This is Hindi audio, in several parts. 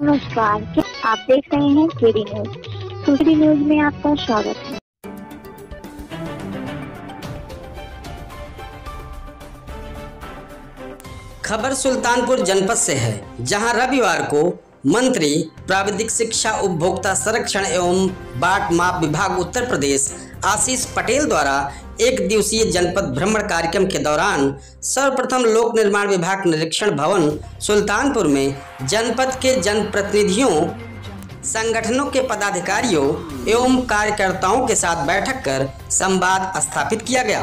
नमस्कार, आप देख रहे हैं केडी न्यूज। केडी न्यूज में आपका स्वागत है। खबर सुल्तानपुर जनपद से है, जहां रविवार को मंत्री प्राविधिक शिक्षा, उपभोक्ता संरक्षण एवं बाट माप विभाग उत्तर प्रदेश आशीष पटेल द्वारा एक दिवसीय जनपद भ्रमण कार्यक्रम के दौरान सर्वप्रथम लोक निर्माण विभाग निरीक्षण भवन सुल्तानपुर में जनपद के जनप्रतिनिधियों, संगठनों के पदाधिकारियों एवं कार्यकर्ताओं के साथ बैठक कर संवाद स्थापित किया गया।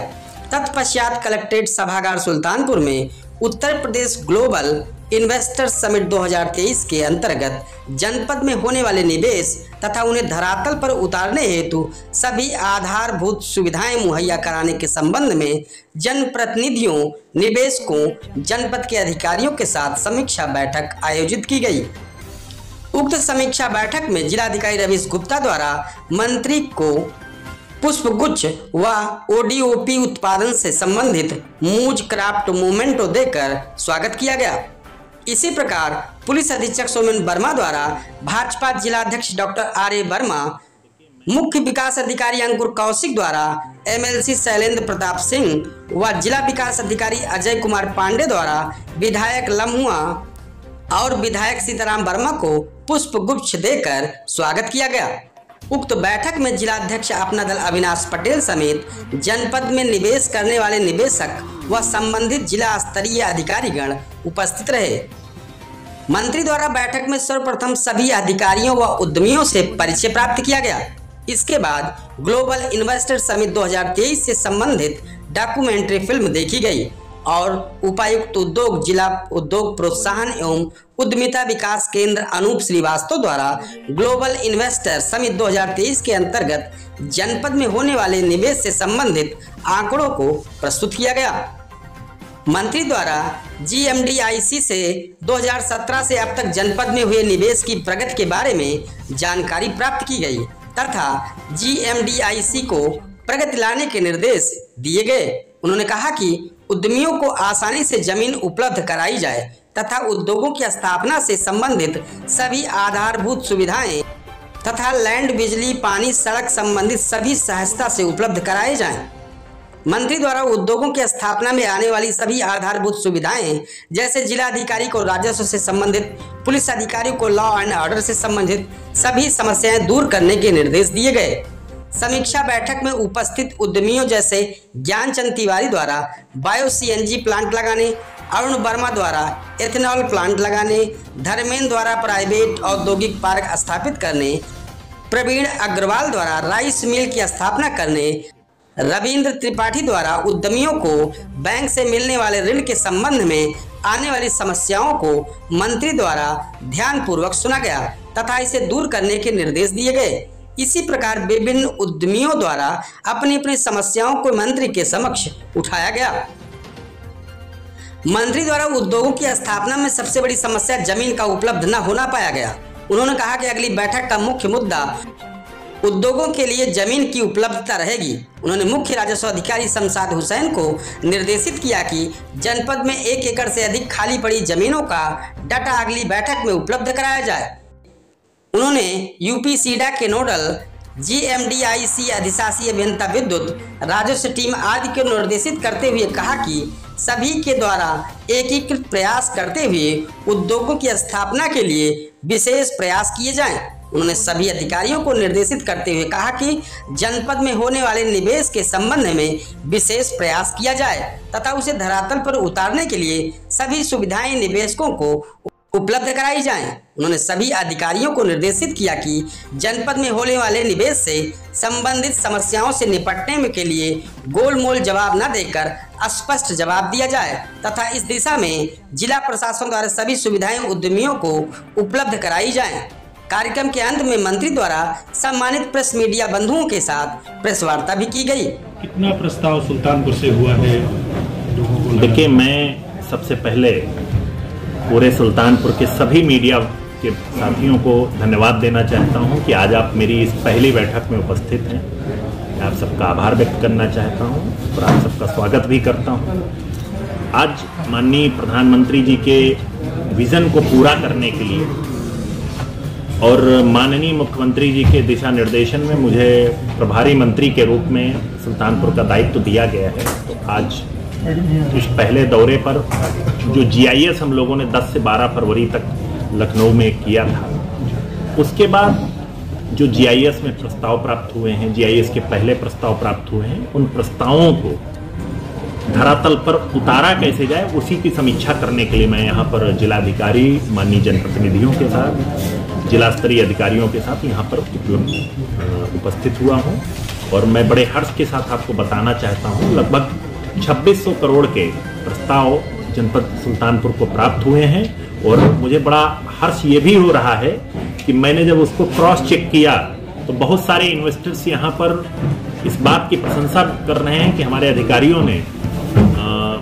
तत्पश्चात कलेक्ट्रेट सभागार सुल्तानपुर में Uttar Pradesh global investor summit 2023 के अंतर्गत जनपद में होने वाले निवेश तथा उन्हें धरातल पर उतारने हेतु सभी आधारभूत सुविधाएं मुहैया कराने के संबंध में जनप्रतिनिधियों, निवेशकों, जनपद के अधिकारियों के साथ समीक्षा बैठक आयोजित की गई। उक्त समीक्षा बैठक में जिलाधिकारी रवीश गुप्ता द्वारा मंत्री को पुष्पगुच्छ व ओडीओपी उत्पादन से संबंधित मूज क्राफ्ट मोमेंटो देकर स्वागत किया गया। इसी प्रकार पुलिस अधीक्षक सोमेन वर्मा द्वारा भाजपा जिलाध्यक्ष डॉक्टर आर ए वर्मा, मुख्य विकास अधिकारी अंकुर कौशिक द्वारा एमएलसी शैलेंद्र प्रताप सिंह व जिला विकास अधिकारी अजय कुमार पांडे द्वारा विधायक लम्हुआ और विधायक सीताराम वर्मा को पुष्पगुच्छ देकर स्वागत किया गया। उक्त बैठक में जिलाध्यक्ष अपना दल अविनाश पटेल समेत जनपद में निवेश करने वाले निवेशक व संबंधित जिला स्तरीय अधिकारीगण उपस्थित रहे। मंत्री द्वारा बैठक में सर्वप्रथम सभी अधिकारियों व उद्यमियों से परिचय प्राप्त किया गया। इसके बाद ग्लोबल इन्वेस्टर समिट 2023 से संबंधित डॉक्यूमेंट्री फिल्म देखी गई और उपायुक्त उद्योग, जिला उद्योग प्रोत्साहन एवं उद्यमिता विकास केंद्र अनूप श्रीवास्तव द्वारा ग्लोबल इन्वेस्टर समिट 2023 के अंतर्गत जनपद में होने वाले निवेश से संबंधित आंकड़ों को प्रस्तुत किया गया। मंत्री द्वारा GMDIC से 2017 से अब तक जनपद में हुए निवेश की प्रगति के बारे में जानकारी प्राप्त की गई तथा GMDIC को प्रगति लाने के निर्देश दिए गए। उन्होंने कहा कि उद्यमियों को आसानी से जमीन उपलब्ध कराई जाए तथा उद्योगों की स्थापना से संबंधित सभी आधारभूत सुविधाएं तथा लैंड, बिजली, पानी, सड़क संबंधित सभी सहजता से उपलब्ध कराए जाएं। मंत्री द्वारा उद्योगों की स्थापना में आने वाली सभी आधारभूत सुविधाएं जैसे जिलाधिकारी को राजस्व से संबंधित, पुलिस अधिकारियों को लॉ एंड ऑर्डर से संबंधित सभी समस्याएं दूर करने के निर्देश दिए गए। समीक्षा बैठक में उपस्थित उद्यमियों जैसे ज्ञानचंद तिवारी द्वारा बायो CNG प्लांट लगाने, अरुण वर्मा द्वारा एथेनॉल प्लांट लगाने, धर्मेंद्र द्वारा प्राइवेट औद्योगिक पार्क स्थापित करने, प्रवीण अग्रवाल द्वारा राइस मिल की स्थापना करने, रविंद्र त्रिपाठी द्वारा उद्यमियों को बैंक से मिलने वाले ऋण के संबंध में आने वाली समस्याओं को मंत्री द्वारा ध्यानपूर्वक सुना गया तथा इसे दूर करने के निर्देश दिए गए। इसी प्रकार विभिन्न उद्यमियों द्वारा अपनी अपनी समस्याओं को मंत्री के समक्ष उठाया गया। मंत्री द्वारा उद्योगों की स्थापना में सबसे बड़ी समस्या जमीन का उपलब्ध न होना पाया गया। उन्होंने कहा कि अगली बैठक का मुख्य मुद्दा उद्योगों के लिए जमीन की उपलब्धता रहेगी। उन्होंने मुख्य राजस्व अधिकारी शमशाद हुसैन को निर्देशित किया कि जनपद में 1 एकड़ से अधिक खाली पड़ी जमीनों का डाटा अगली बैठक में उपलब्ध कराया जाए। उन्होंने UPSIDA के नोडल GMDIC अधिशासी अभियंता विद्युत, राजस्व टीम आदि को निर्देशित करते हुए कहा कि सभी के द्वारा एकीकृत प्रयास करते हुए उद्योगों की स्थापना के लिए विशेष प्रयास किए जाएं। उन्होंने सभी अधिकारियों को निर्देशित करते हुए कहा कि जनपद में होने वाले निवेश के संबंध में विशेष प्रयास किया जाए तथा उसे धरातल पर उतारने के लिए सभी सुविधाएं निवेशकों को उपलब्ध कराई जाएं। उन्होंने सभी अधिकारियों को निर्देशित किया कि जनपद में होने वाले निवेश से संबंधित समस्याओं से निपटने के लिए गोलमोल जवाब न देकर स्पष्ट जवाब दिया जाए तथा इस दिशा में जिला प्रशासन द्वारा सभी सुविधाएं उद्यमियों को उपलब्ध कराई जाएं। कार्यक्रम के अंत में मंत्री द्वारा सम्मानित प्रेस मीडिया बंधुओं के साथ प्रेस वार्ता भी की गई। कितना प्रस्ताव सुल्तानपुर से हुआ है लोगों को? देखिए, मैं सबसे पहले पूरे सुल्तानपुर के सभी मीडिया के साथियों को धन्यवाद देना चाहता हूं कि आज आप मेरी इस पहली बैठक में उपस्थित हैं। मैं आप सबका आभार व्यक्त करना चाहता हूं और आप सबका स्वागत भी करता हूं। आज माननीय प्रधानमंत्री जी के विजन को पूरा करने के लिए और माननीय मुख्यमंत्री जी के दिशा निर्देशन में मुझे प्रभारी मंत्री के रूप में सुल्तानपुर का दायित्व दिया गया है। तो आज इस पहले दौरे पर जो GIS हम लोगों ने 10 से 12 फरवरी तक लखनऊ में किया था, उसके बाद जो GIS में प्रस्ताव प्राप्त हुए हैं, GIS के पहले प्रस्ताव प्राप्त हुए हैं, उन प्रस्तावों को धरातल पर उतारा कैसे जाए उसी की समीक्षा करने के लिए मैं यहाँ पर जिलाधिकारी, माननीय जनप्रतिनिधियों के साथ, जिला स्तरीय अधिकारियों के साथ यहाँ पर उपस्थित हुआ हूँ। और मैं बड़े हर्ष के साथ आपको बताना चाहता हूँ, लगभग 2600 करोड़ के प्रस्ताव जनपद सुल्तानपुर को प्राप्त हुए हैं। और मुझे बड़ा हर्ष ये भी हो रहा है कि मैंने जब उसको क्रॉस चेक किया तो बहुत सारे इन्वेस्टर्स यहाँ पर इस बात की प्रशंसा कर रहे हैं कि हमारे अधिकारियों ने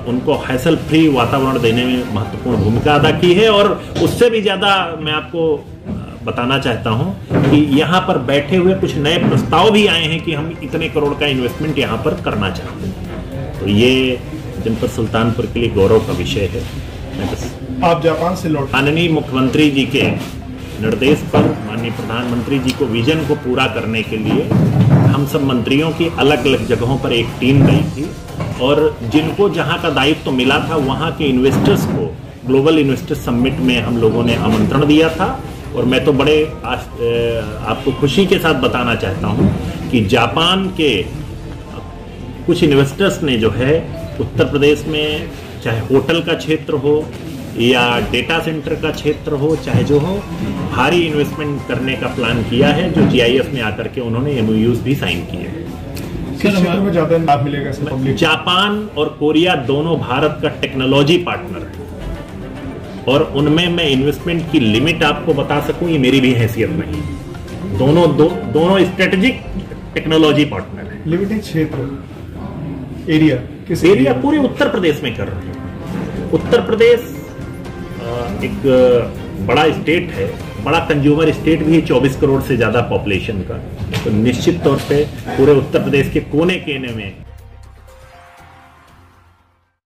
उनको हैसल फ्री वातावरण देने में महत्वपूर्ण भूमिका अदा की है। और उससे भी ज़्यादा मैं आपको बताना चाहता हूं कि यहाँ पर बैठे हुए कुछ नए प्रस्ताव भी आए हैं कि हम इतने करोड़ का इन्वेस्टमेंट यहाँ पर करना चाहते हैं। तो ये जनपद सुल्तानपुर के लिए गौरव का विषय है। आप जापान से लौटे, माननीय मुख्यमंत्री जी के निर्देश पर माननीय प्रधानमंत्री जी को विजन को पूरा करने के लिए हम सब मंत्रियों की अलग अलग जगहों पर एक टीम गई थी और जिनको जहां का दायित्व तो मिला था वहां के इन्वेस्टर्स को ग्लोबल इन्वेस्टर समिट में हम लोगों ने आमंत्रण दिया था। और मैं तो बड़े आपको खुशी के साथ बताना चाहता हूं कि जापान के कुछ इन्वेस्टर्स ने जो है उत्तर प्रदेश में चाहे होटल का क्षेत्र हो या डेटा सेंटर का क्षेत्र हो, चाहे जो हो, भारी इन्वेस्टमेंट करने का प्लान किया है, जो GIS में आकर के उन्होंने MOUs भी साइन किए हैं। किस क्षेत्र में ज्यादा लाभ मिलेगा पब्लिक? जापान और कोरिया दोनों भारत का टेक्नोलॉजी पार्टनर है और उनमें मैं इन्वेस्टमेंट की लिमिट आपको बता सकूं ये मेरी भी हैसियत नहीं। दोनों स्ट्रेटेजिक टेक्नोलॉजी पार्टनर है। लिमिटेड क्षेत्र एरिया किस एरिया पूरे उत्तर प्रदेश में कर रहे हैं। उत्तर प्रदेश एक बड़ा स्टेट है, बड़ा कंज्यूमर स्टेट भी है, 24 करोड़ से ज्यादा पॉपुलेशन का। तो निश्चित तौर पे पूरे उत्तर प्रदेश के कोने कोने में